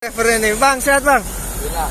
Driver ini, Bang, sehat Bang? Gila.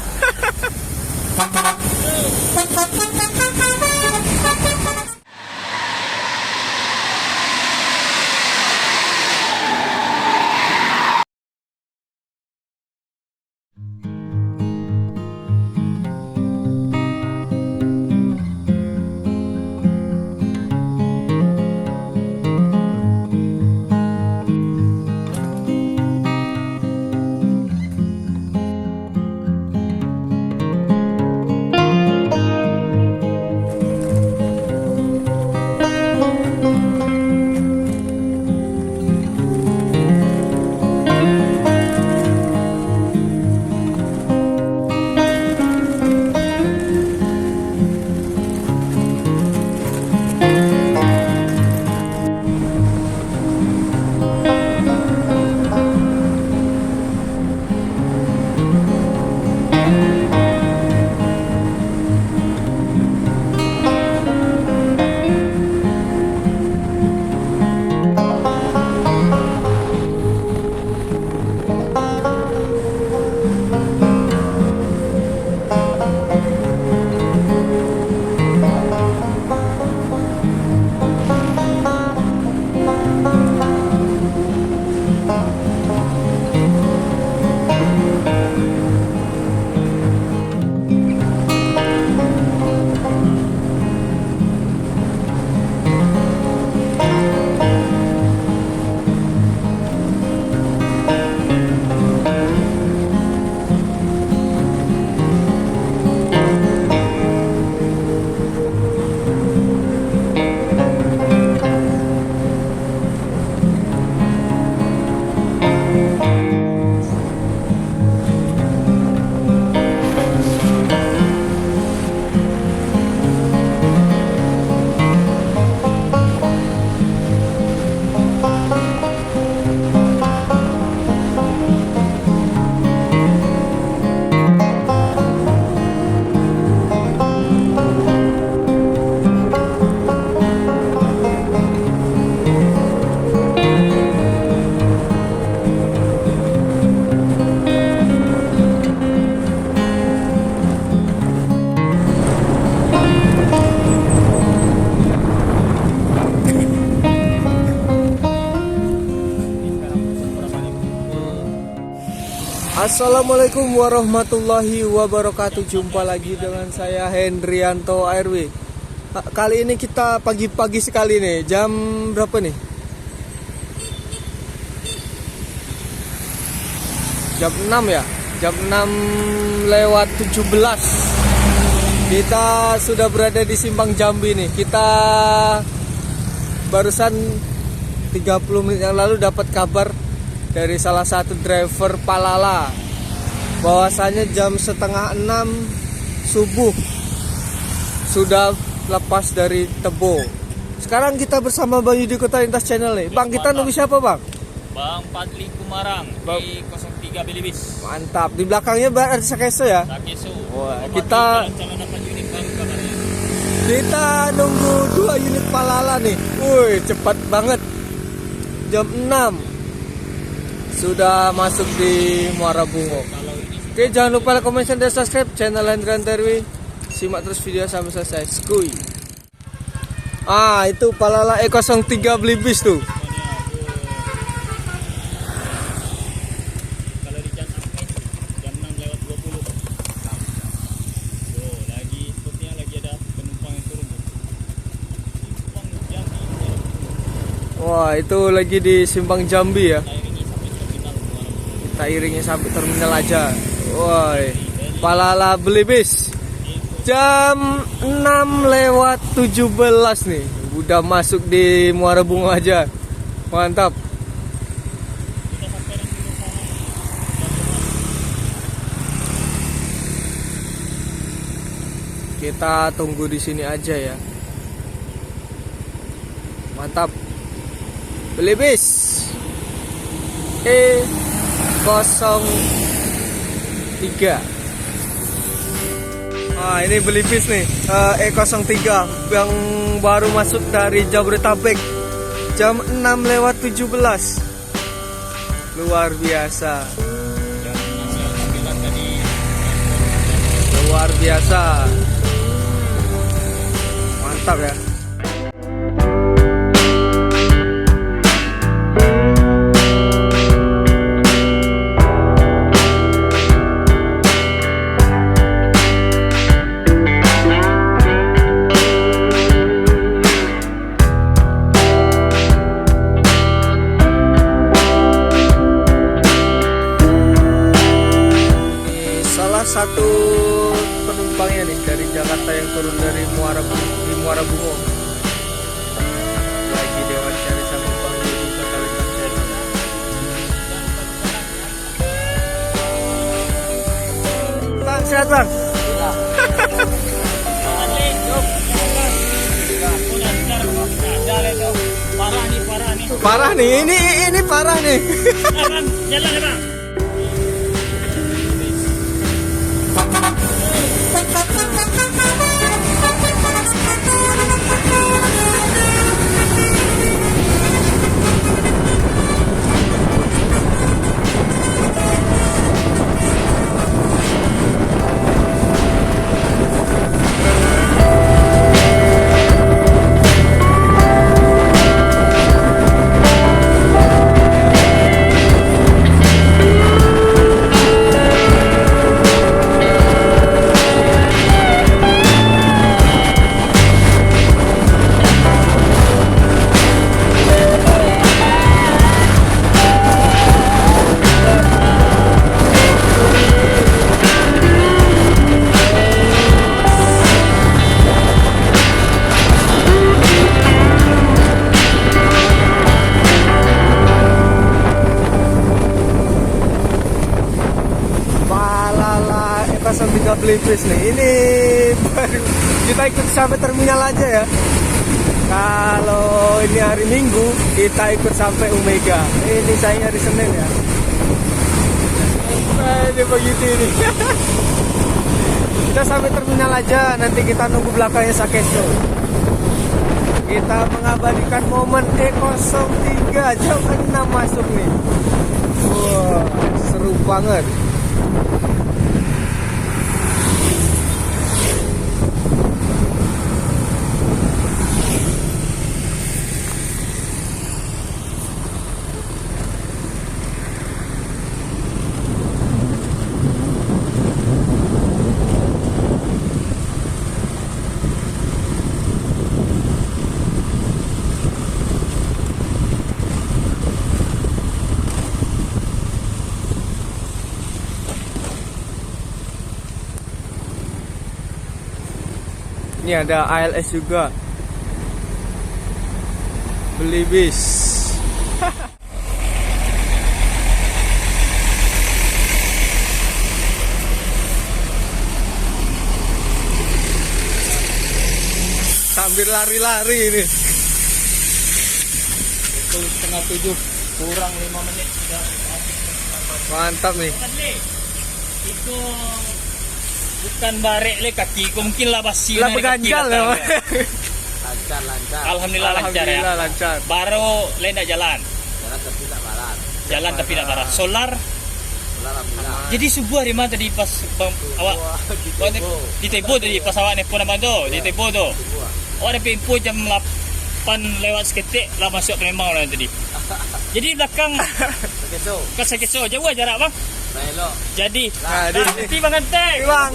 Assalamualaikum warahmatullahi wabarakatuh. Jumpa lagi dengan saya Hendrianto ARW. Kali ini kita pagi-pagi sekali nih. Jam berapa nih? Jam 6 ya? Jam 6 lewat 17. Kita sudah berada di Simpang Jambi nih. Kita barusan 30 menit yang lalu dapat kabar dari salah satu driver Palala bahwasanya jam setengah 6 subuh sudah lepas dari Tebo. Sekarang kita bersama Bang Yudi Kota Lintas Channel nih. Bang, kita nunggu siapa Bang? Bang Padli Kumarang di 03 Bilibis. Mantap. Di belakangnya Bang ada Sakeso ya? Sakeso. Wah, kita nunggu 2 unit Palala nih. Wih, cepat banget. Jam 6 sudah masuk di Muara Bungo. Oke, jangan lupa like, comment, dan subscribe channel Hendrianto ARW. Simak terus video sampai selesai. Skuy. Itu Palala E03 Bilibis tuh. Kalau di jam 6 lewat 20. Tuh, lagi sepertinya lagi ada penumpang yang turun. Simpang Jambi. Wah, itu lagi di Simpang Jambi ya. Kita iringi sampai Kita iringi sampai terminal Muara Bungo. terminal aja. Woi, Palala Bilibis. Jam 6 lewat 17 nih. Udah masuk di Muara Bungo aja. Mantap. Kita sampai di sana. Kita tunggu di sini aja ya. Mantap. Bilibis E03. Ini Bilibis nih, E03 yang baru masuk dari Jabodetabek. Jam 6 lewat 17. Luar biasa. biasa. Mantap ya. Satu penumpangnya nih dari Jakarta yang turun dari Muara Bungo. Lagi diwawancara sama Bang Yudi Kota Channel. Bang, sehat bang? Parah nih, ini parah nih. Jalan ya bang. Belibis nih, ini baru kita ikut sampai terminal aja ya. Kalau ini hari Minggu kita ikut sampai Omega. Ini saya hari Senin ya. Ini begitu ini. Kita sampai terminal aja, nanti kita nunggu belakangnya Sakeso. Kita mengabadikan momen E03 jam 6 masuk nih. Wah, seru banget. Ini ada ALS juga. Belibis. Sambil lari-lari ini. Itu setengah 7 kurang 5 menit. Mantap nih. Itu bukan barek le kaki, mungkin lah basi. Lah berganjal ya. Lancar. Alhamdulillah lancar ya. Lancar. Baru lendak jalan. Jalan tapi tak barat. Solar. Jadi subuh hari mana tadi pas awak di Tebo tadi pas awak nelfon nama tu, di Tebo tu. Awak ada info jam 8 lewat seketik lah masuk Palembang lah tadi. Jadi belakang Sakeso jauh jarak bang. Jadi nanti bang Ganteng bang.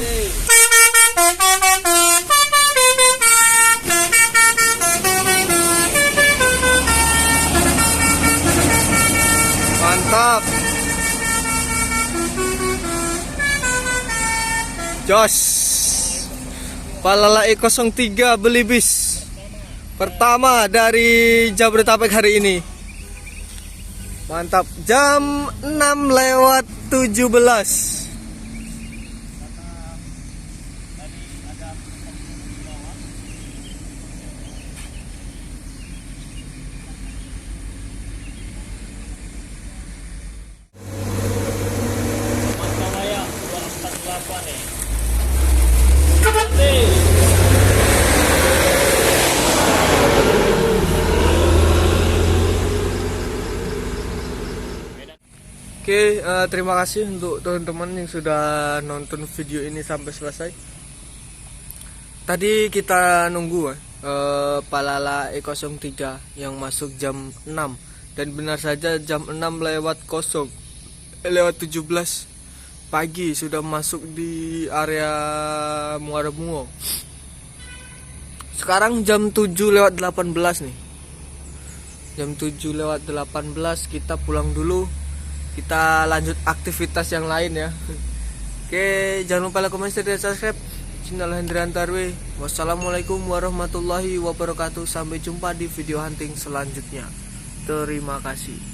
Mantap. Jos Palala E03 Belibis pertama dari Jabodetabek hari ini. Mantap. Jam 6 lewat 17. Oke, terima kasih untuk teman-teman yang sudah nonton video ini sampai selesai. Tadi kita nunggu Palala E03 yang masuk jam 6, dan benar saja jam 6 lewat 17 pagi sudah masuk di area Muara Bungo. Sekarang jam 7:18 nih. Jam 7:18 kita pulang dulu. Kita lanjut aktivitas yang lain ya. Oke, jangan lupa like, comment, share, dan subscribe channel Hendrian Tarwe. Wassalamualaikum warahmatullahi wabarakatuh. Sampai jumpa di video hunting selanjutnya. Terima kasih.